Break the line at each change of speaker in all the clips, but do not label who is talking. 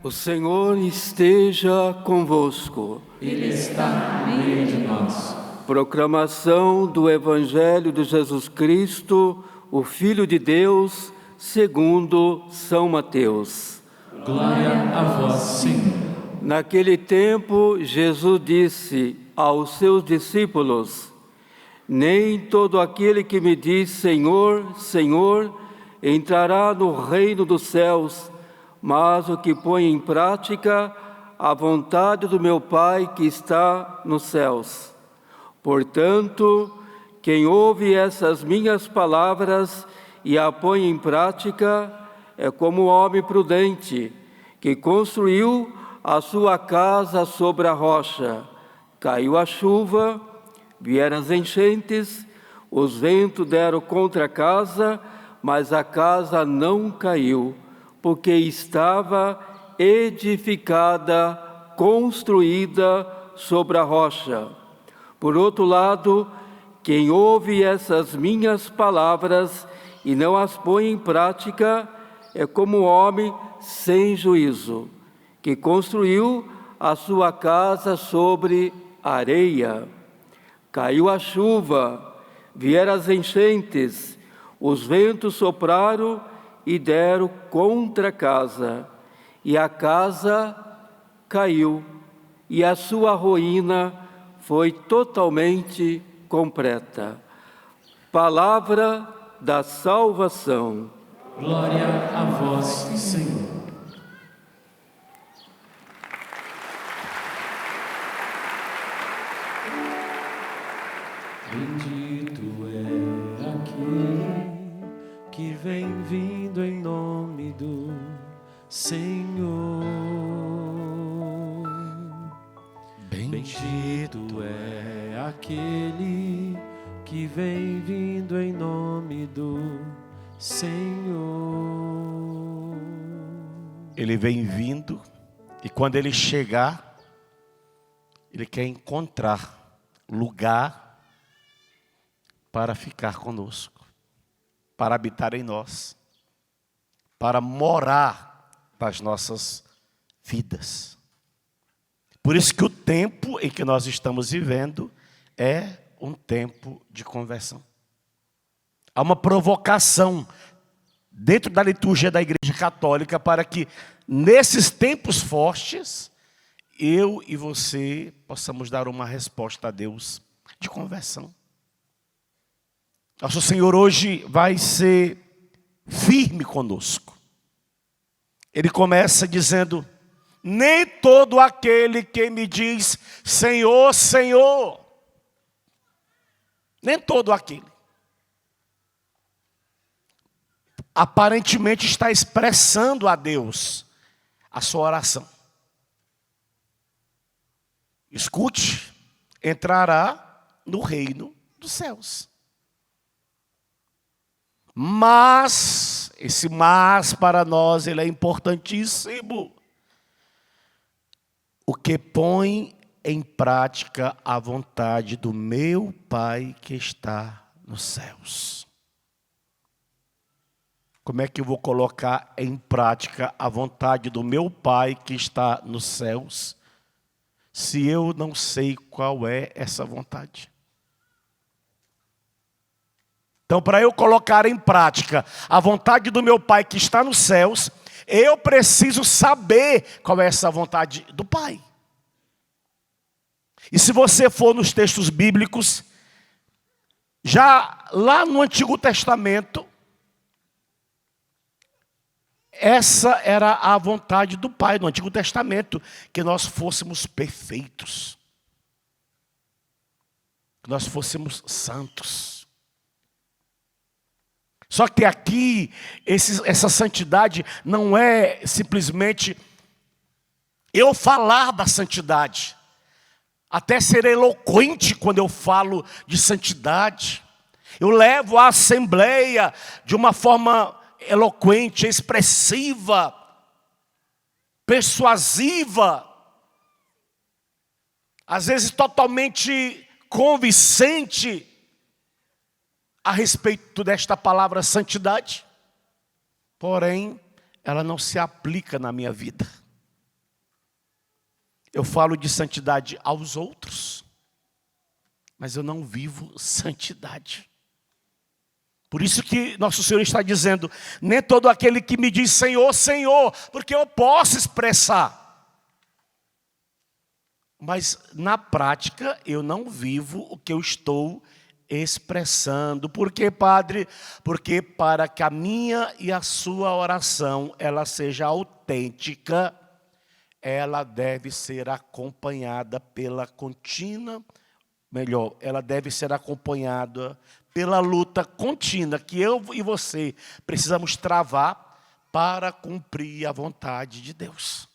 O Senhor esteja convosco.
Ele está no meio de nós.
Proclamação do Evangelho de Jesus Cristo, o Filho de Deus, segundo São Mateus.
Glória a vós, Senhor.
Naquele tempo, Jesus disse aos seus discípulos: Nem todo aquele que me diz Senhor, Senhor, entrará no reino dos céus, mas o que põe em prática a vontade do meu Pai que está nos céus. Portanto, quem ouve essas minhas palavras e a põe em prática é como um homem prudente que construiu a sua casa sobre a rocha. Caiu a chuva, vieram as enchentes, os ventos deram contra a casa, mas a casa não caiu, porque estava edificada, construída sobre a rocha. Por outro lado, quem ouve essas minhas palavras e não as põe em prática é como um homem sem juízo, que construiu a sua casa sobre areia. Caiu a chuva, vieram as enchentes, os ventos sopraram e deram contra a casa, e a casa caiu, e a sua ruína foi totalmente completa. Palavra da salvação.
Glória a vós, Senhor. Bendito é aquele que vem vindo em nome do Senhor. Bendito é aquele que vem vindo em nome do Senhor.
Ele vem vindo e quando ele chegar, ele quer encontrar lugar para ficar conosco, para habitar em nós, para morar nas nossas vidas. Por isso que o tempo em que nós estamos vivendo é um tempo de conversão. Há uma provocação dentro da liturgia da Igreja Católica para que nesses tempos fortes, eu e você possamos dar uma resposta a Deus de conversão. Nosso Senhor hoje vai ser firme conosco. Ele começa dizendo: nem todo aquele que me diz Senhor, Senhor, nem todo aquele, aparentemente está expressando a Deus a sua oração. Escute, entrará no reino dos céus. Mas, esse mas para nós, ele é importantíssimo. O que põe em prática a vontade do meu Pai que está nos céus. Como é que eu vou colocar em prática a vontade do meu Pai que está nos céus, se eu não sei qual é essa vontade? Então, para eu colocar em prática a vontade do meu Pai que está nos céus, eu preciso saber qual é essa vontade do Pai. E se você for nos textos bíblicos, já lá no Antigo Testamento, essa era a vontade do Pai no Antigo Testamento, que nós fôssemos perfeitos, que nós fôssemos santos. Só que aqui, essa santidade não é simplesmente eu falar da santidade, até ser eloquente quando eu falo de santidade. Eu levo a assembleia de uma forma eloquente, expressiva, persuasiva, às vezes totalmente convincente a respeito desta palavra santidade. Porém, ela não se aplica na minha vida. Eu falo de santidade aos outros, mas eu não vivo santidade. Por isso que nosso Senhor está dizendo, nem todo aquele que me diz Senhor, Senhor, porque eu posso expressar. Mas na prática eu não vivo o que eu estou expressando. Por quê, Padre? Porque para que a minha e a sua oração ela seja autêntica, ela deve ser acompanhada pela contínua, ela deve ser acompanhada pela luta contínua que eu e você precisamos travar para cumprir a vontade de Deus.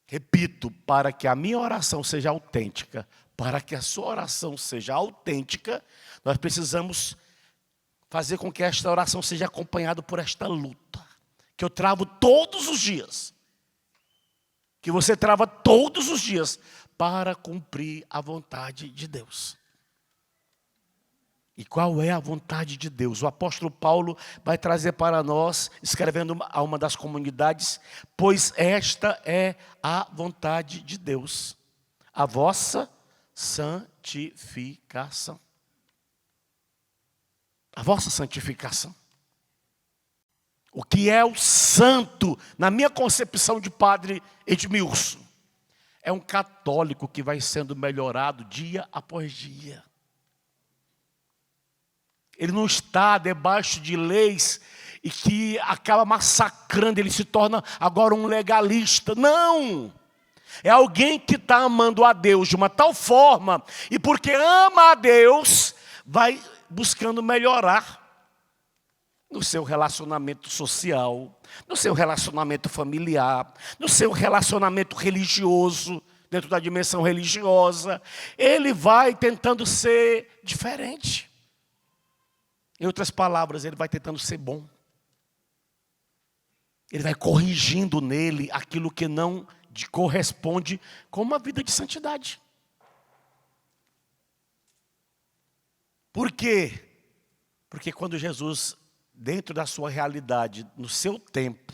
Repito, para que a minha oração seja autêntica, para que a sua oração seja autêntica, nós precisamos fazer com que esta oração seja acompanhada por esta luta, que eu travo todos os dias, que você trava todos os dias, para cumprir a vontade de Deus. E qual é a vontade de Deus? O apóstolo Paulo vai trazer para nós, escrevendo a uma das comunidades, pois esta é a vontade de Deus, a vossa santificação. A vossa santificação. O que é o santo, na minha concepção de padre Edmilson, é um católico que vai sendo melhorado dia após dia. Ele não está debaixo de leis e que acaba massacrando, ele se torna agora um legalista. Não! É alguém que está amando a Deus de uma tal forma, e porque ama a Deus, vai buscando melhorar no seu relacionamento social, no seu relacionamento familiar, no seu relacionamento religioso, dentro da dimensão religiosa. Ele vai tentando ser diferente. Em outras palavras, ele vai tentando ser bom. Ele vai corrigindo nele aquilo que não corresponde com uma vida de santidade. Por quê? Porque quando Jesus, dentro da sua realidade, no seu tempo,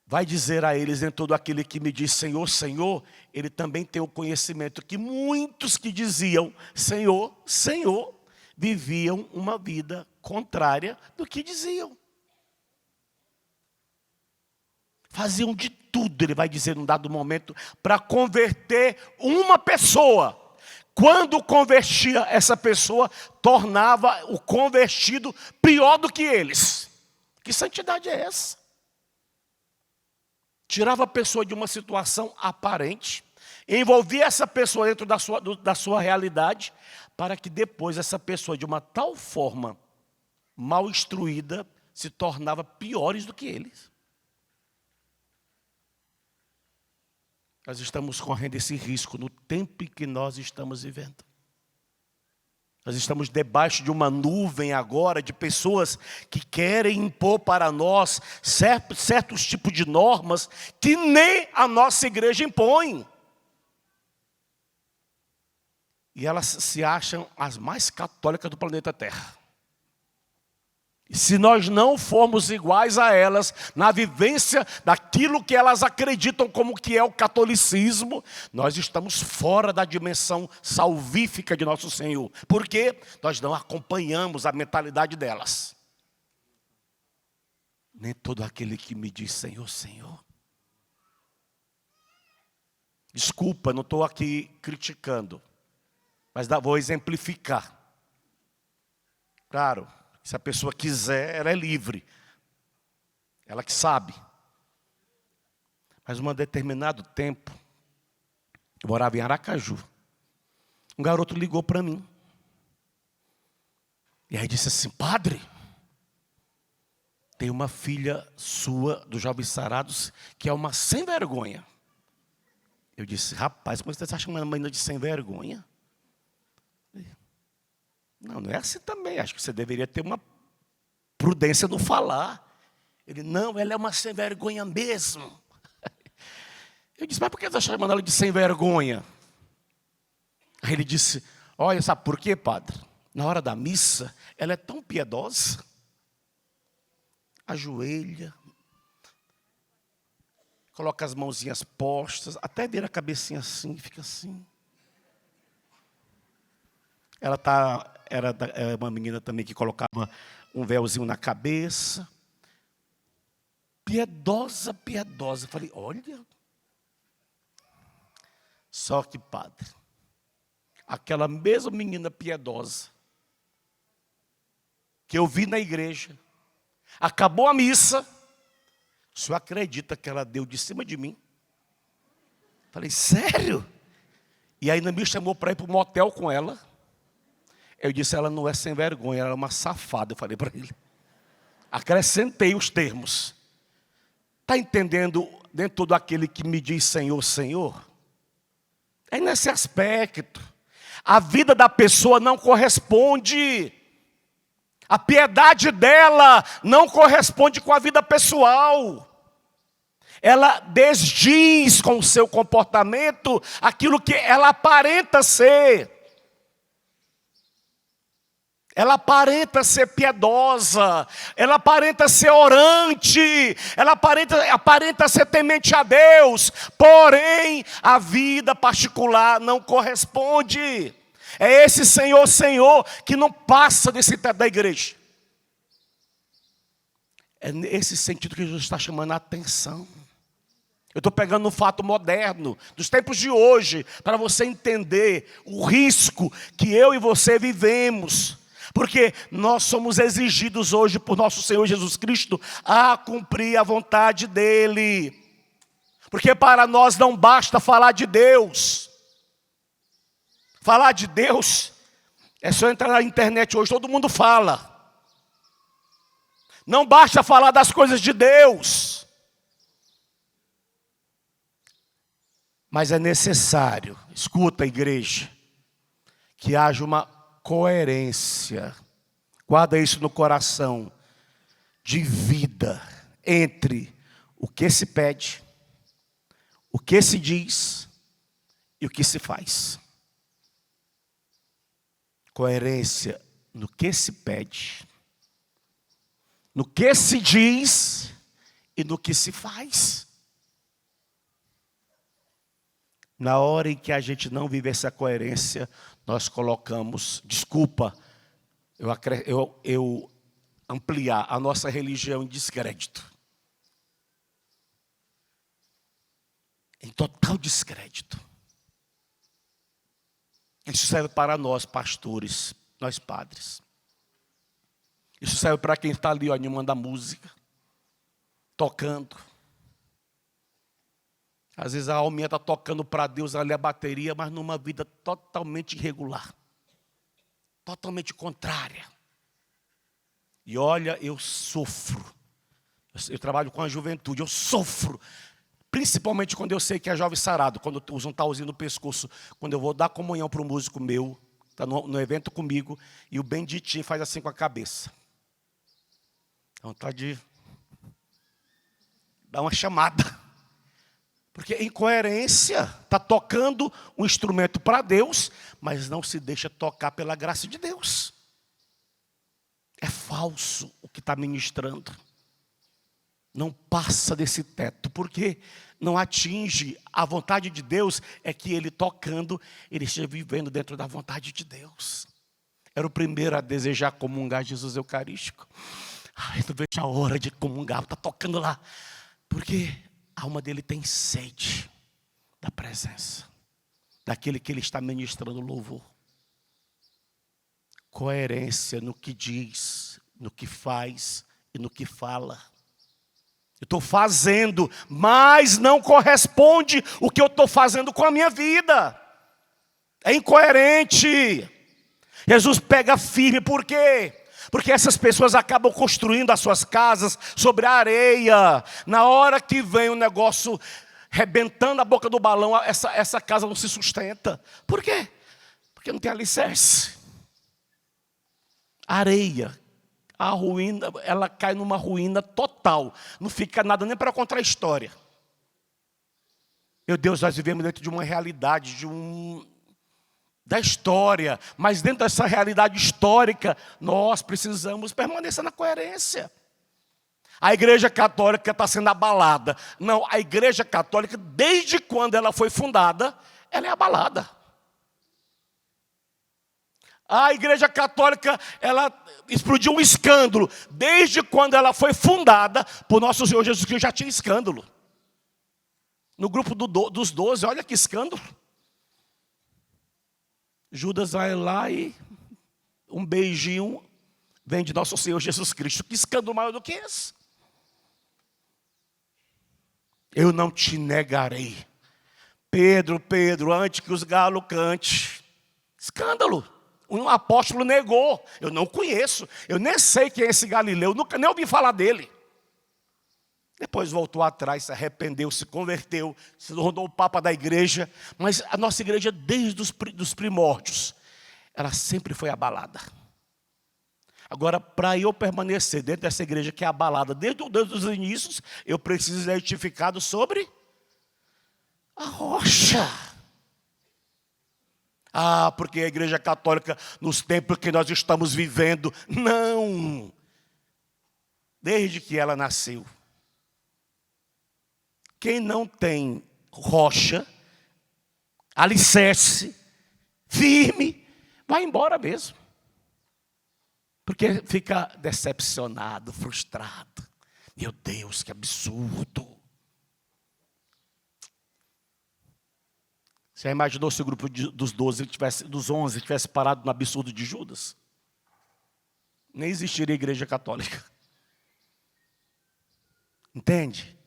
vai dizer a eles, em todo aquele que me diz Senhor, Senhor, ele também tem o conhecimento que muitos que diziam Senhor, Senhor, viviam uma vida contrária do que diziam. Faziam de tudo, ele vai dizer num dado momento, para converter uma pessoa. Quando convertia essa pessoa, tornava o convertido pior do que eles. Que santidade é essa? Tirava a pessoa de uma situação aparente, envolvia essa pessoa dentro da sua realidade, para que depois essa pessoa, de uma tal forma mal instruída, se tornava piores do que eles. Nós estamos correndo esse risco no tempo em que nós estamos vivendo. Nós estamos debaixo de uma nuvem agora de pessoas que querem impor para nós certos tipos de normas que nem a nossa igreja impõe. E elas se acham as mais católicas do planeta Terra. E se nós não formos iguais a elas, na vivência daquilo que elas acreditam como que é o catolicismo, nós estamos fora da dimensão salvífica de nosso Senhor. Por quê? Nós não acompanhamos a mentalidade delas. Nem todo aquele que me diz Senhor, Senhor. Desculpa, não estou aqui criticando. Mas vou exemplificar. Claro, se a pessoa quiser, ela é livre. Ela que sabe. Mas um determinado tempo, eu morava em Aracaju. Um garoto ligou para mim. E aí disse assim, padre, tem uma filha sua, dos Jovens Sarados, que é uma sem vergonha. Eu disse, rapaz, como você está chamando a menina de sem vergonha? Não, não é assim também. Acho que você deveria ter uma prudência no falar. Ele, não, ela é uma sem vergonha mesmo. Eu disse, mas por que você está chamando ela de sem vergonha? Aí ele disse, olha, sabe por quê, padre? Na hora da missa, ela é tão piedosa. Ajoelha. coloca as mãozinhas postas, até vira a cabecinha assim, fica assim. Ela era uma menina também que colocava um véuzinho na cabeça. Piedosa, piedosa. Eu falei, olha. Só que, padre, aquela mesma menina piedosa que eu vi na igreja, acabou a missa, o senhor acredita que ela deu de cima de mim? Falei, sério? E ainda me chamou para ir para o motel com ela. Eu disse, ela não é sem vergonha, ela é uma safada, eu falei para ele. Acrescentei os termos. Está entendendo, dentro daquele que me diz Senhor, Senhor? É nesse aspecto. A vida da pessoa não corresponde. A piedade dela não corresponde com a vida pessoal. Ela desdiz com o seu comportamento aquilo que ela aparenta ser. Ela aparenta ser piedosa, ela aparenta ser orante, ela aparenta ser temente a Deus, porém a vida particular não corresponde. É esse Senhor, Senhor, que não passa desse teto da igreja. É nesse sentido que Jesus está chamando a atenção. Eu estou pegando um fato moderno, dos tempos de hoje, para você entender o risco que eu e você vivemos. Porque nós somos exigidos hoje por nosso Senhor Jesus Cristo a cumprir a vontade dEle. Porque para nós não basta falar de Deus. Falar de Deus é só entrar na internet hoje, todo mundo fala. Não basta falar das coisas de Deus. Mas é necessário, escuta, igreja, que haja uma coerência, guarda isso no coração, de vida entre o que se pede, o que se diz e o que se faz. Coerência no que se pede, no que se diz e no que se faz. Na hora em que a gente não vive essa coerência, nós colocamos, desculpa, eu ampliar a nossa religião em descrédito. Em total descrédito. Isso serve para nós, pastores, nós padres. Isso serve para quem está ali, animando a música, tocando. Às vezes a alminha está tocando para Deus ali a bateria, mas numa vida totalmente irregular. Totalmente contrária. E olha, eu sofro. Eu trabalho com a juventude, eu sofro. Principalmente quando eu sei que é jovem sarado, quando usa um talzinho no pescoço. Quando eu vou dar comunhão para um músico meu, está no evento comigo, e o benditinho faz assim com a cabeça. Vontade de dar uma chamada. Porque incoerência, está tocando um instrumento para Deus, mas não se deixa tocar pela graça de Deus. É falso o que está ministrando. Não passa desse teto, porque não atinge a vontade de Deus, é que ele tocando, ele esteja vivendo dentro da vontade de Deus. Era o primeiro a desejar comungar Jesus Eucarístico. Ai, não vejo a hora de comungar, está tocando lá. Porque a alma dele tem sede da presença, daquele que ele está ministrando louvor. Coerência no que diz, no que faz e no que fala. Eu estou fazendo, mas não corresponde o que eu estou fazendo com a minha vida. É incoerente. Jesus pega firme, por quê? Porque essas pessoas acabam construindo as suas casas sobre a areia. Na hora que vem o negócio rebentando a boca do balão, essa casa não se sustenta. Por quê? Porque não tem alicerce. Areia. A ruína, ela cai numa ruína total. Não fica nada nem para contar a história. Meu Deus, nós vivemos dentro de uma realidade, da história, mas dentro dessa realidade histórica, nós precisamos permanecer na coerência. A igreja católica está sendo abalada. Não, a igreja católica, desde quando ela foi fundada, ela é abalada. A igreja católica, ela explodiu um escândalo. Desde quando ela foi fundada, por nosso Senhor Jesus Cristo já tinha escândalo. No grupo dos 12, olha que escândalo. Judas vai lá e um beijinho vem de nosso Senhor Jesus Cristo. Que escândalo maior do que esse? Eu não te negarei. Pedro, antes que os galos cante. Escândalo. Um apóstolo negou. Eu não conheço. Eu nem sei quem é esse Galileu. Nunca nem ouvi falar dele. Depois voltou atrás, se arrependeu, se converteu, se tornou o papa da igreja. Mas a nossa igreja, desde os primórdios, ela sempre foi abalada. Agora, para eu permanecer dentro dessa igreja que é abalada desde os inícios, eu preciso ser edificado sobre a rocha. Ah, porque a igreja católica, nos tempos que nós estamos vivendo, não. Desde que ela nasceu. Quem não tem rocha, alicerce, firme, vai embora mesmo. Porque fica decepcionado, frustrado. Meu Deus, que absurdo. Você já imaginou se o grupo dos 11 tivesse parado no absurdo de Judas? Nem existiria igreja católica. Entende?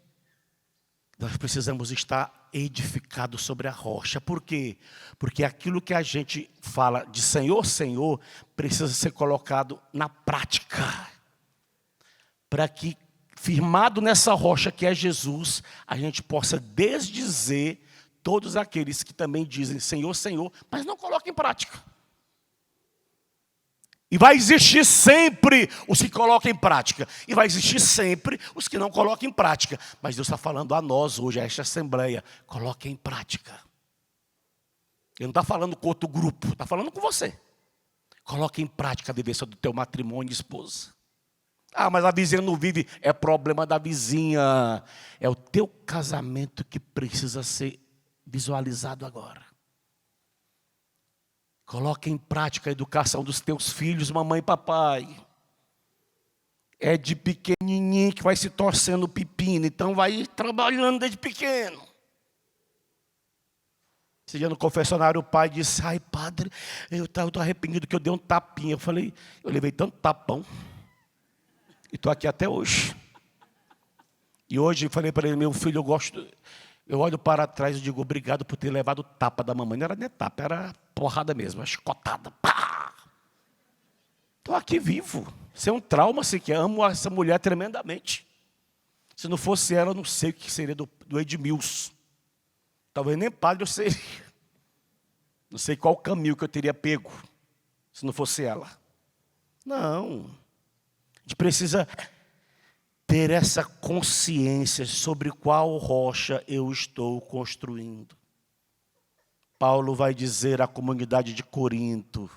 Nós precisamos estar edificados sobre a rocha. Por quê? Porque aquilo que a gente fala de Senhor, Senhor, precisa ser colocado na prática. Para que, firmado nessa rocha que é Jesus, a gente possa desdizer todos aqueles que também dizem Senhor, Senhor, mas não colocam em prática. E vai existir sempre os que colocam em prática. E vai existir sempre os que não colocam em prática. Mas Deus está falando a nós hoje, a esta assembleia. Coloque em prática. Ele não está falando com outro grupo, está falando com você. Coloque em prática a vivência do teu matrimônio, esposa. Ah, mas a vizinha não vive. É problema da vizinha. É o teu casamento que precisa ser visualizado agora. Coloque em prática a educação dos teus filhos, mamãe e papai. É de pequenininho que vai se torcendo pepino, então vai trabalhando desde pequeno. Esse dia no confessionário o pai disse, ai padre, eu estou arrependido que eu dei um tapinha. Eu falei, eu levei tanto tapão e estou aqui até hoje. E hoje eu falei para ele, meu filho, eu olho para trás e digo, obrigado por ter levado o tapa da mamãe. Não era nem tapa, era porrada mesmo, uma chicotada. Estou aqui vivo. Isso é um trauma, assim, que amo essa mulher tremendamente. Se não fosse ela, eu não sei o que seria do Edmilson. Talvez nem padre eu seria. Não sei qual caminho que eu teria pego, se não fosse ela. Não. A gente precisa ter essa consciência sobre qual rocha eu estou construindo. Paulo vai dizer à comunidade de Corinto,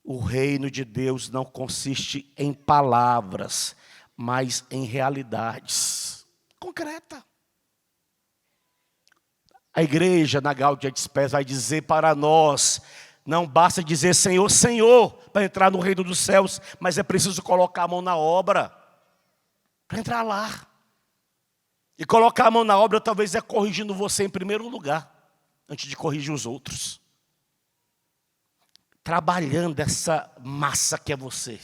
o reino de Deus não consiste em palavras, mas em realidades concretas. A igreja na Gáudia de Spes vai dizer para nós, não basta dizer Senhor, Senhor, para entrar no reino dos céus, mas é preciso colocar a mão na obra, para entrar lá. E colocar a mão na obra talvez é corrigindo você em primeiro lugar, antes de corrigir os outros. Trabalhando essa massa que é você.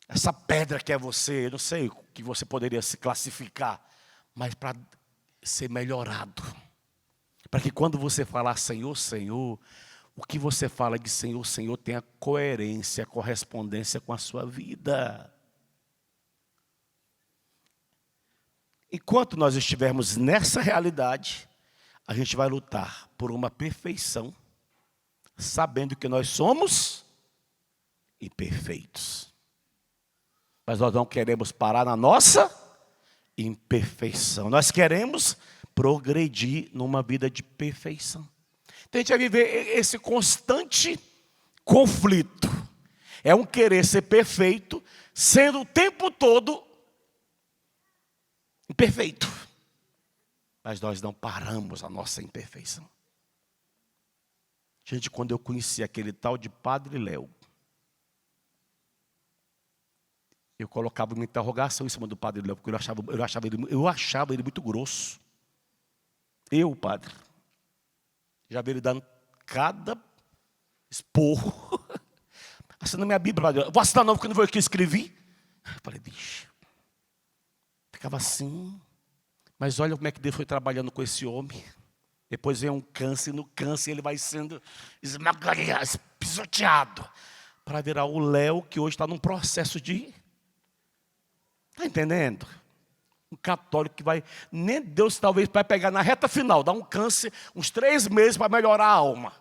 Essa pedra que é você, eu não sei o que você poderia se classificar, mas para ser melhorado. Para que quando você falar Senhor, Senhor, o que você fala de Senhor, Senhor tenha coerência, correspondência com a sua vida. Enquanto nós estivermos nessa realidade, a gente vai lutar por uma perfeição, sabendo que nós somos imperfeitos. Mas nós não queremos parar na nossa imperfeição. Nós queremos progredir numa vida de perfeição. Então a gente vai viver esse constante conflito É um querer ser perfeito, sendo o tempo todo imperfeito. Mas nós não paramos a nossa imperfeição. Gente, quando eu conheci aquele tal de Padre Léo, eu colocava uma interrogação em cima do Padre Léo, porque eu achava ele muito grosso. Padre, já vi ele dando cada esporro. Assina minha Bíblia, Padre. Vou assinar não, porque não foi eu que escrevi. Eu falei, bicho. Ficava assim. Mas olha como é que Deus foi trabalhando com esse homem. Depois vem um câncer, no câncer ele vai sendo esmagalhado, pisoteado, para virar o Léo, que hoje está num processo de... Está entendendo? Um católico que vai... Nem Deus talvez vai pegar na reta final, dar um câncer, uns 3 meses para melhorar a alma.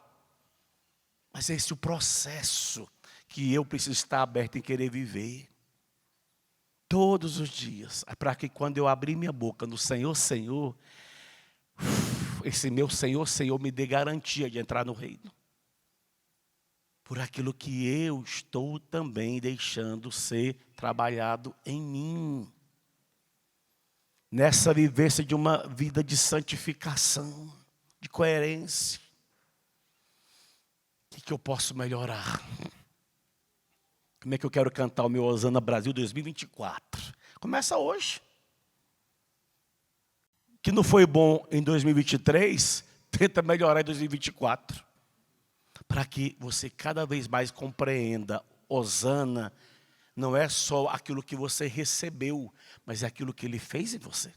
Mas é esse o processo que eu preciso estar aberto em querer viver. Todos os dias. Para que quando eu abrir minha boca no Senhor, Senhor... esse meu Senhor, Senhor, me dê garantia de entrar no reino. Por aquilo que eu estou também deixando ser trabalhado em mim. Nessa vivência de uma vida de santificação, de coerência. O que eu posso melhorar? Como é que eu quero cantar o meu Hosana Brasil 2024? Começa hoje. Que não foi bom em 2023, tenta melhorar em 2024. Para que você cada vez mais compreenda, Hosana não é só aquilo que você recebeu, mas é aquilo que Ele fez em você.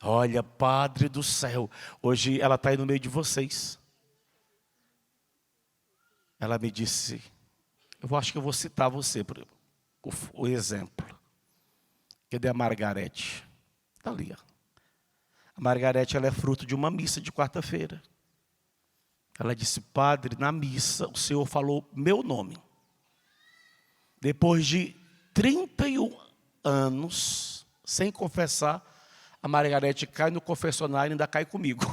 Olha, Padre do céu, hoje ela está aí no meio de vocês. Ela me disse, eu acho que eu vou citar você, o exemplo. Cadê a Margarete? Está ali, ó. A Margarete, ela é fruto de uma missa de quarta-feira. Ela disse, Padre, na missa o Senhor falou meu nome. Depois de 31 anos, sem confessar, a Margarete cai no confessionário e ainda cai comigo.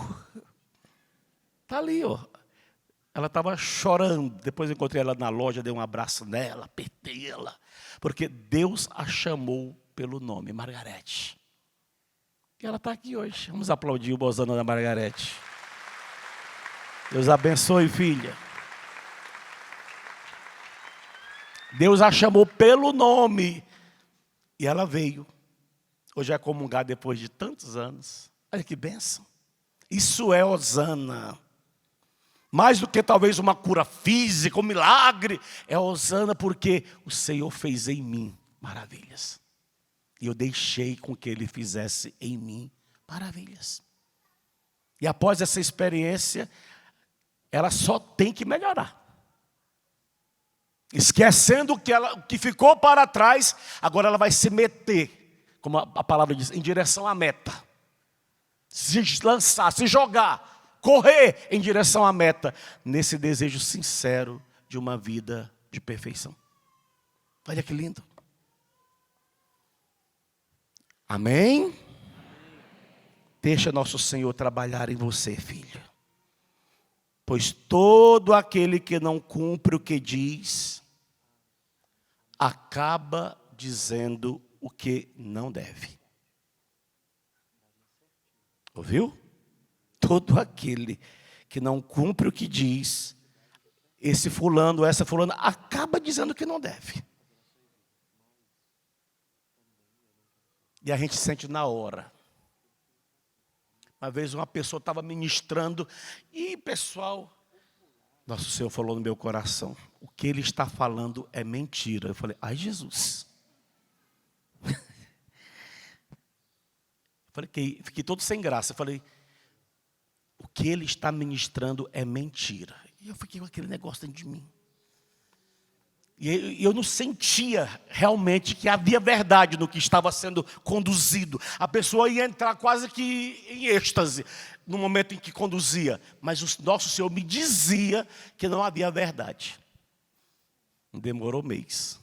Está ali, ó. Ela estava chorando. Depois eu encontrei ela na loja, dei um abraço nela, apertei ela. Porque Deus a chamou pelo nome, Margarete. E ela está aqui hoje. Vamos aplaudir o Hosana da Margarete. Deus abençoe, filha. Deus a chamou pelo nome. E ela veio. Hoje é comungar depois de tantos anos. Olha que bênção. Isso é Hosana. Mais do que talvez uma cura física, um milagre. É Hosana porque o Senhor fez em mim maravilhas. E eu deixei com que Ele fizesse em mim maravilhas. E após essa experiência, ela só tem que melhorar. Esquecendo o que ficou para trás, agora ela vai se meter, como a palavra diz, em direção à meta. Se lançar, se jogar, correr em direção à meta, nesse desejo sincero de uma vida de perfeição. Olha que lindo. Amém? Deixa nosso Senhor trabalhar em você, filho. Pois todo aquele que não cumpre o que diz, acaba dizendo o que não deve. Ouviu? Todo aquele que não cumpre o que diz, esse fulano, essa fulana, acaba dizendo o que não deve. E a gente sente na hora. Uma vez uma pessoa estava ministrando e pessoal, nosso Senhor falou no meu coração, o que ele está falando é mentira. Eu falei, ai Jesus. Fiquei todo sem graça. Eu falei, o que ele está ministrando é mentira. E eu fiquei com aquele negócio dentro de mim. E eu não sentia realmente que havia verdade no que estava sendo conduzido. A pessoa ia entrar quase que em êxtase no momento em que conduzia. Mas o nosso Senhor me dizia que não havia verdade. Demorou mês.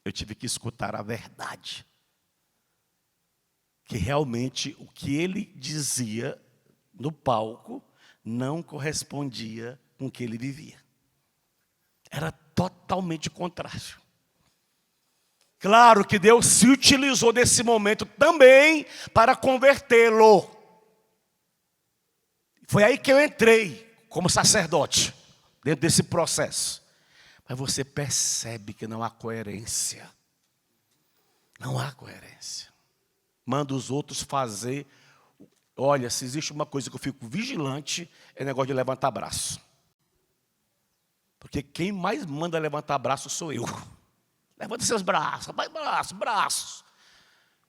Eu tive que escutar a verdade. Que realmente o que ele dizia no palco não correspondia com o que ele vivia. Era totalmente totalmente contrário. Claro que Deus se utilizou desse momento também para convertê-lo. Foi aí que eu entrei como sacerdote, dentro desse processo. Mas você percebe que não há coerência. Não há coerência. Manda os outros fazer. Olha, se existe uma coisa que eu fico vigilante, é negócio de levantar braço. Porque quem mais manda levantar braço sou eu. Levanta seus braços, vai braços.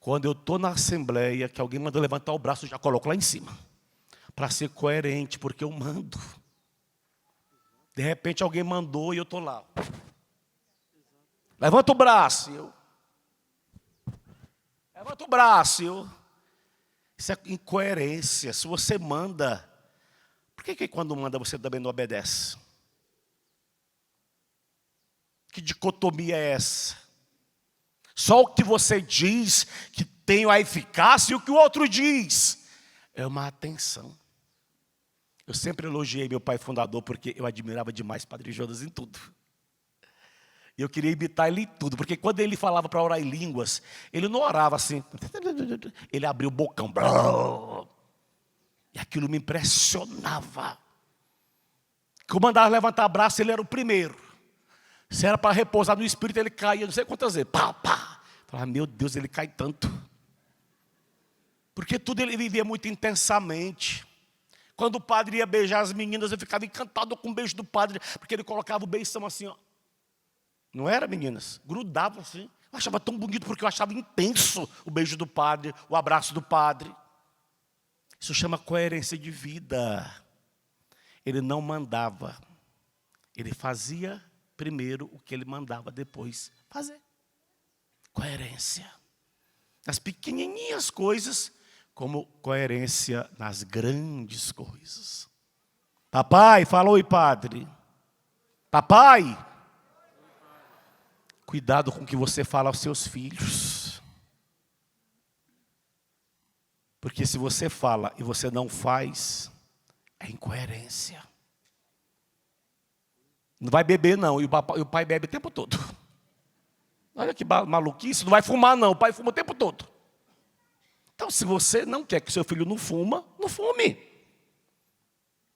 Quando eu estou na assembleia, que alguém manda levantar o braço, eu já coloco lá em cima. Para ser coerente, porque eu mando. De repente alguém mandou e eu estou lá. Levanta o braço, eu. Levanta o braço, eu. Isso é incoerência. Se você manda, por que quando manda você também não obedece? Que dicotomia é essa? Só o que você diz que tem a eficácia e o que o outro diz. É uma atenção. Eu sempre elogiei meu pai fundador porque eu admirava demais Padre Jonas em tudo. E eu queria imitar ele em tudo, porque quando ele falava para orar em línguas, ele não orava assim. Ele abria o bocão. E aquilo me impressionava. Que eu mandava levantar braço, ele era o primeiro. Se era para repousar no espírito, ele caía não sei quantas vezes. Pá, pá. Falava, meu Deus, ele cai tanto. Porque tudo ele vivia muito intensamente. Quando o padre ia beijar as meninas, eu ficava encantado com o beijo do padre, porque ele colocava o beijão assim, ó. Não era, meninas? Grudava assim. Eu achava tão bonito, porque eu achava intenso o beijo do padre, o abraço do padre. Isso chama coerência de vida. Ele não mandava. Ele fazia primeiro o que ele mandava depois fazer. Coerência. Nas pequenininhas coisas, como coerência nas grandes coisas. Papai, fala oi, padre. Papai, cuidado com o que você fala aos seus filhos. Porque se você fala e você não faz, é incoerência. Não vai beber não, e o pai bebe o tempo todo. Olha que maluquice, não vai fumar não, o pai fuma o tempo todo. Então se você não quer que seu filho não fuma, não fume.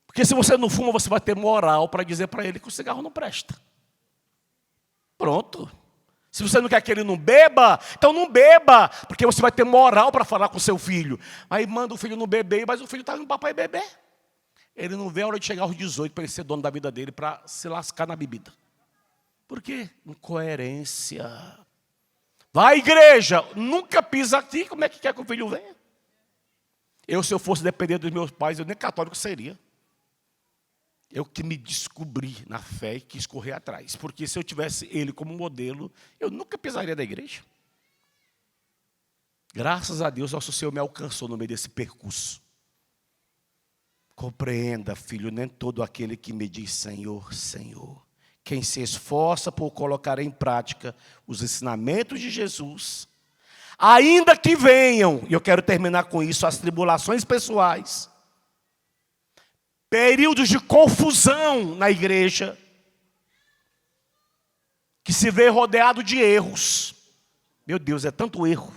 Porque se você não fuma, você vai ter moral para dizer para ele que o cigarro não presta. Pronto. Se você não quer que ele não beba, então não beba, porque você vai ter moral para falar com seu filho. Aí manda o filho não beber, mas o filho está indo para papai beber. Ele não vê a hora de chegar aos 18 para ele ser dono da vida dele, para se lascar na bebida. Por quê? Incoerência. Vai, igreja, nunca pisa aqui, como é que quer que o filho venha? Se eu fosse depender dos meus pais, eu nem católico seria. Eu que me descobri na fé e quis correr atrás. Porque se eu tivesse ele como modelo, eu nunca pisaria da igreja. Graças a Deus, nosso Senhor me alcançou no meio desse percurso. Compreenda, filho, nem todo aquele que me diz Senhor, Senhor. Quem se esforça por colocar em prática os ensinamentos de Jesus, ainda que venham, e eu quero terminar com isso, as tribulações pessoais, períodos de confusão na igreja, que se vê rodeado de erros. Meu Deus, é tanto erro.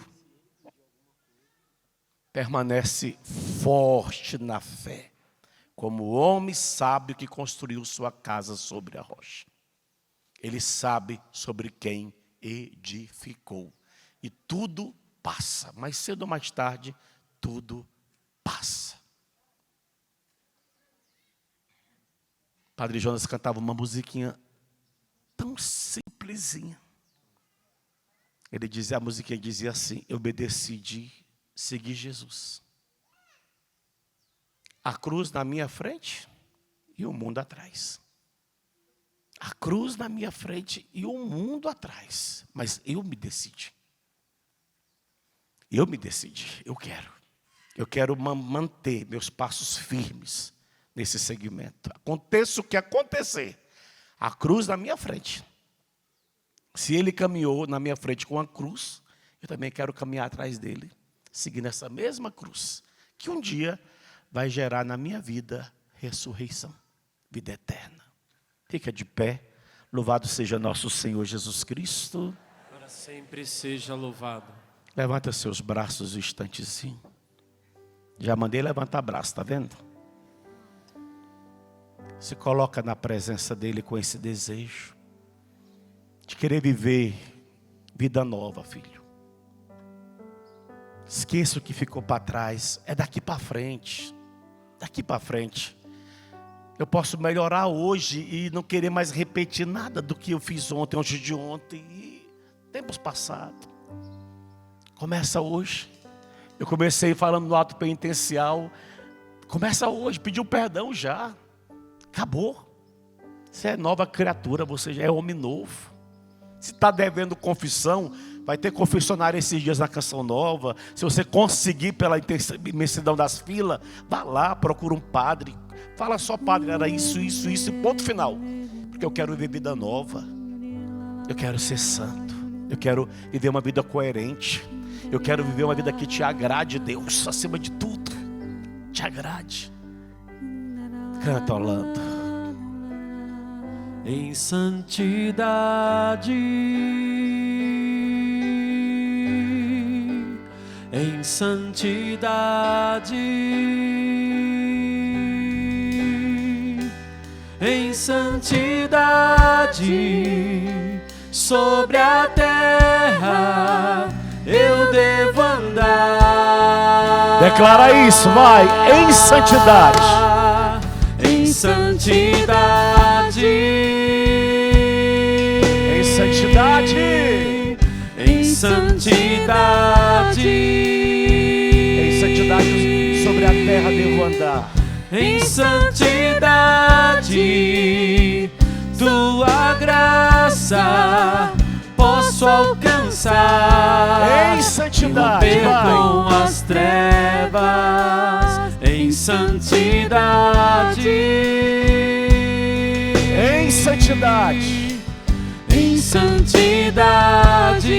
Permanece forte na fé, como o homem sábio que construiu sua casa sobre a rocha. Ele sabe sobre quem edificou. E tudo passa, mais cedo ou mais tarde, tudo passa. Padre Jonas cantava uma musiquinha tão simplesinha. Ele dizia, a musiquinha dizia assim: eu me decidi seguir Jesus. A cruz na minha frente e o mundo atrás. A cruz na minha frente e o mundo atrás. Mas eu me decidi. Eu me decidi, eu quero. Eu quero manter meus passos firmes nesse segmento. Aconteça o que acontecer, a cruz na minha frente. Se ele caminhou na minha frente com a cruz, eu também quero caminhar atrás dele, seguindo essa mesma cruz, que um dia vai gerar na minha vida ressurreição, vida eterna. Fica de pé, Louvado seja nosso Senhor Jesus Cristo.
Para sempre seja louvado.
Levanta seus braços um instantezinho. Já mandei levantar braço, tá vendo? Se coloca na presença dele com esse desejo de querer viver vida nova, filho. Esqueça o que ficou para trás. É daqui para frente. Daqui para frente. Eu posso melhorar hoje e não querer mais repetir nada do que eu fiz ontem, antes de ontem e tempos passados. Começa hoje. Eu comecei falando no ato penitencial. Começa hoje, pediu perdão já. Acabou. Você é nova criatura, você já é homem novo. Se está devendo confissão, vai ter confessionário esses dias na Canção Nova. Se você conseguir pela imensidão das filas, vá lá, procura um padre. Fala só, padre, era isso, ponto final. Porque eu quero viver vida nova. Eu quero ser santo. Eu quero viver uma vida coerente. Eu quero viver uma vida que te agrade, Deus, acima de tudo. Te agrade. Canta, Orlando.
Em santidade, em santidade, em santidade, sobre a terra eu devo andar.
Declara isso, vai, em santidade.
Em santidade,
em santidade,
em santidade,
em santidade sobre a terra devo andar.
Em santidade, tua graça posso alcançar.
Em santidade,
romper com as trevas. Em santidade,
em santidade,
em santidade,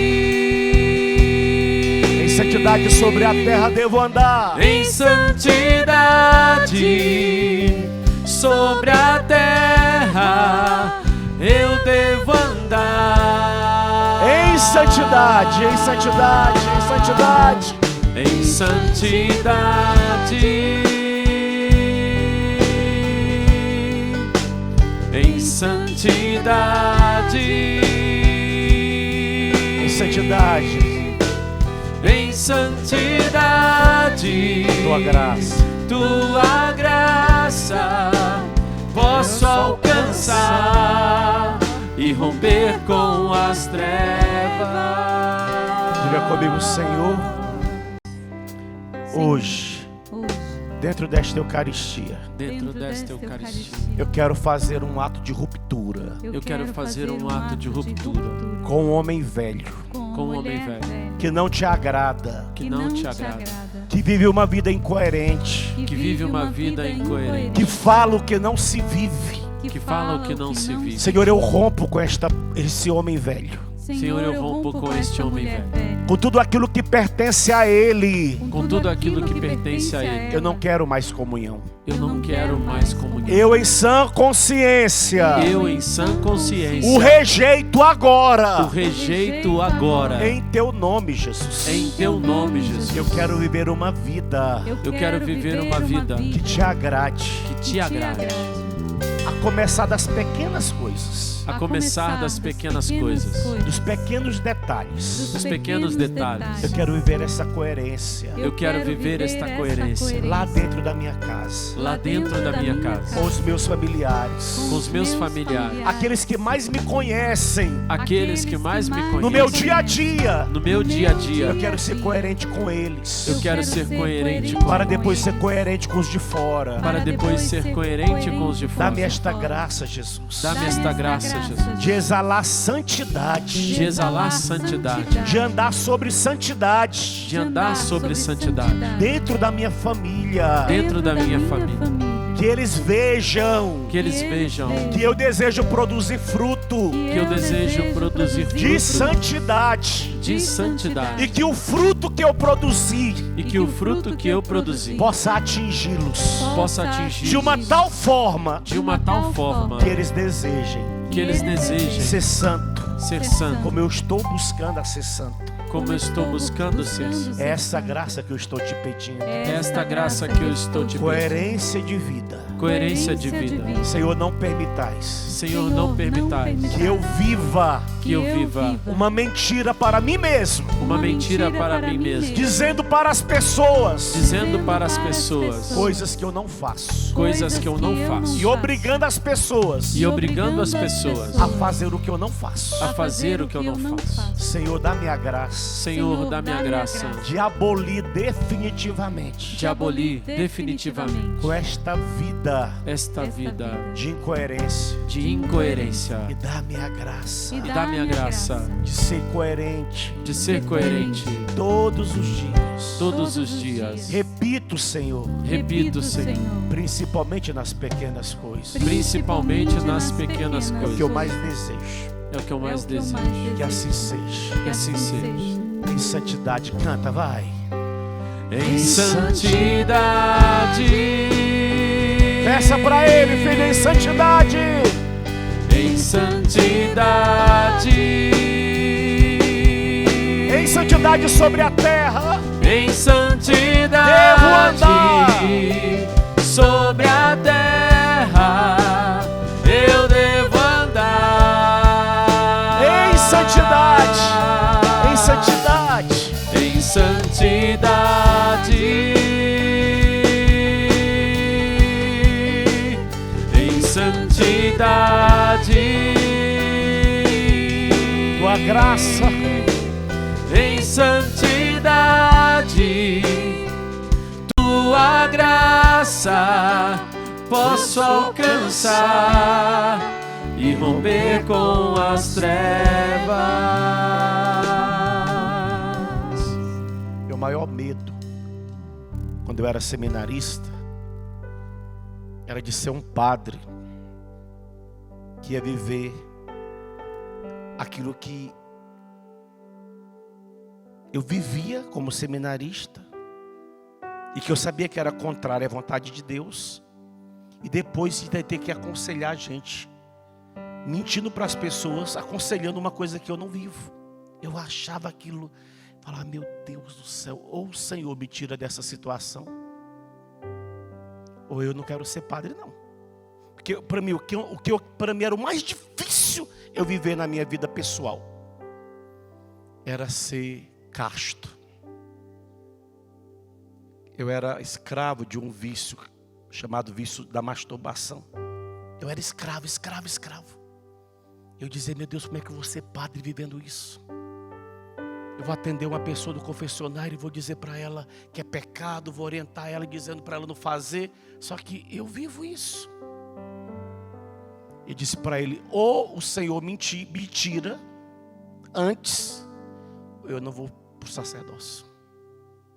em santidade sobre a terra devo andar.
Em santidade, sobre a terra eu devo andar.
Em santidade, em santidade, em santidade,
em santidade, em santidade,
em santidade,
em santidade, tua graça posso alcançar e romper com as trevas.
Diga comigo, Senhor, hoje, dentro desta Eucaristia, eu quero fazer um ato de ruptura.
Eu quero fazer um ato de ruptura
com um homem velho, que não te agrada, que vive uma vida incoerente, que fala o que não se vive. Senhor, eu rompo com esse homem velho.
Senhor, eu rompo com este homem velho.
Com tudo aquilo que pertence a ele.
Eu
não quero mais comunhão.
Eu
em sã consciência.
O
rejeito agora.
Em
teu nome, Jesus. Eu quero viver uma vida. Que te agrade. A começar das pequenas coisas. Dos pequenos detalhes. Eu quero viver essa coerência. Lá dentro da minha casa. Com os meus familiares. Aqueles que mais me conhecem. No meu dia a dia. Eu quero ser coerente com eles. Para depois ser coerente com os de fora. Dá-me esta graça, Jesus. De exalar santidade. De andar sobre santidade. Dentro da minha família. Que eles vejam. Que eu desejo produzir fruto. De santidade. E que o fruto que eu produzi. Possa atingi-los. De uma tal forma. Que eles desejem
Que eles desejem
ser santo,
ser santo,
como eu estou buscando a ser santo.
como eu estou buscando ser.
É essa graça que eu estou te pedindo.
É esta graça que eu estou te pedindo.
Coerência de vida.
Coerência de vida.
Senhor, não permitais
Senhor, não permitais
que eu viva
que eu viva
uma mentira para mim mesmo,
uma mentira para mim mesmo,
dizendo para as pessoas
dizendo para as pessoas
coisas que eu não faço,
coisas que eu não faço
e obrigando as pessoas
e obrigando as pessoas
a fazer o que eu não faço.
a fazer o que eu não faço.
Senhor, dá minha graça
Senhor, dá minha graça
de abolir definitivamente
de abolir definitivamente
com esta vida
esta vida
de incoerência,
de incoerência
e dá minha graça
e dá minha graça
de ser coerente
de ser coerente
todos os dias.
todos os dias.
Repito, Senhor,
Repito, Senhor,
principalmente nas pequenas coisas,
principalmente nas pequenas
é o que eu
coisas.
mais desejo.
É o que eu mais desejo.
Que assim seja.
Que assim seja.
Em santidade, canta, vai.
Em santidade.
Peça pra Ele, filho, em santidade.
Em santidade.
Em santidade sobre a terra.
Em santidade.
Devo andar
sobre a terra. Eu devo andar.
Em santidade. Em santidade.
Em santidade. Em santidade.
Tua graça.
Em santidade. Tua graça posso alcançar e romper com as trevas.
Meu maior medo, quando eu era seminarista, era de ser um padre que ia viver aquilo que eu vivia como seminarista e que eu sabia que era contrário à vontade de Deus, e depois de ter que aconselhar a gente, mentindo para as pessoas, aconselhando uma coisa que eu não vivo. Eu achava aquilo, falava, meu Deus do céu, ou o Senhor me tira dessa situação, ou eu não quero ser padre, não. Porque para mim, para mim era o mais difícil eu viver na minha vida pessoal, era ser casto. Eu era escravo de um vício chamado vício da masturbação. Eu era escravo. Eu dizia, meu Deus, como é que eu vou ser padre vivendo isso? Eu vou atender uma pessoa do confessionário e vou dizer para ela que é pecado, vou orientar ela dizendo para ela não fazer, só que eu vivo isso. Eu disse para ele, ou o Senhor me tira antes, eu não vou para o sacerdócio.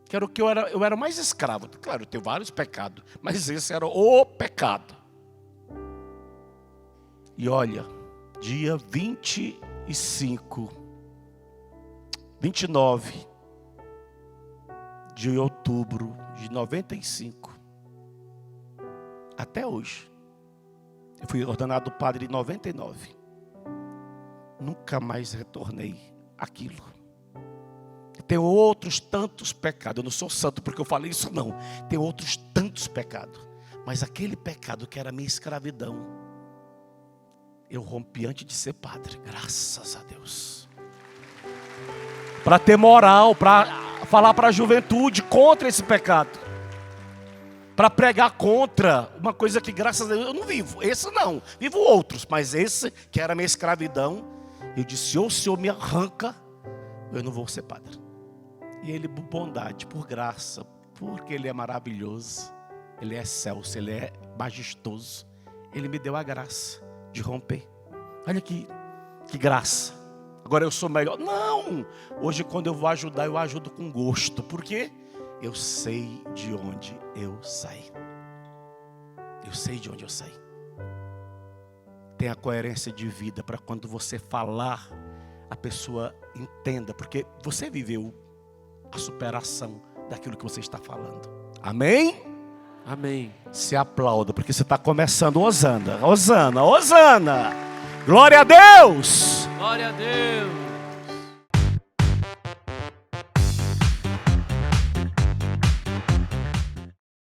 Que era o que eu era mais escravo. Claro, eu tenho vários pecados, mas esse era o pecado. E olha, dia 29 de outubro de 95, até hoje, eu fui ordenado padre em 99. Nunca mais retornei àquilo. Tem outros tantos pecados. Eu não sou santo porque eu falei isso, não. Tem outros tantos pecados. Mas aquele pecado que era a minha escravidão, eu rompi antes de ser padre. Graças a Deus. Para ter moral, para falar para a juventude contra esse pecado. Para pregar contra uma coisa que graças a Deus eu não vivo. Esse não, vivo outros. Mas esse que era a minha escravidão, eu disse, ou o Senhor me arranca, eu não vou ser padre. E Ele, por bondade, por graça, porque Ele é maravilhoso, Ele é excelso, Ele é majestoso, Ele me deu a graça de romper. Olha que graça. Agora eu sou melhor. Não! Hoje quando eu vou ajudar, eu ajudo com gosto. Por quê? Eu sei de onde eu saí. Eu sei de onde eu saí. Tenha coerência de vida para quando você falar, a pessoa entenda. Porque você viveu a superação daquilo que você está falando. Amém?
Amém.
Se aplauda, porque você está começando. Hosana, Hosana, Hosana. Glória a Deus!
Glória a Deus.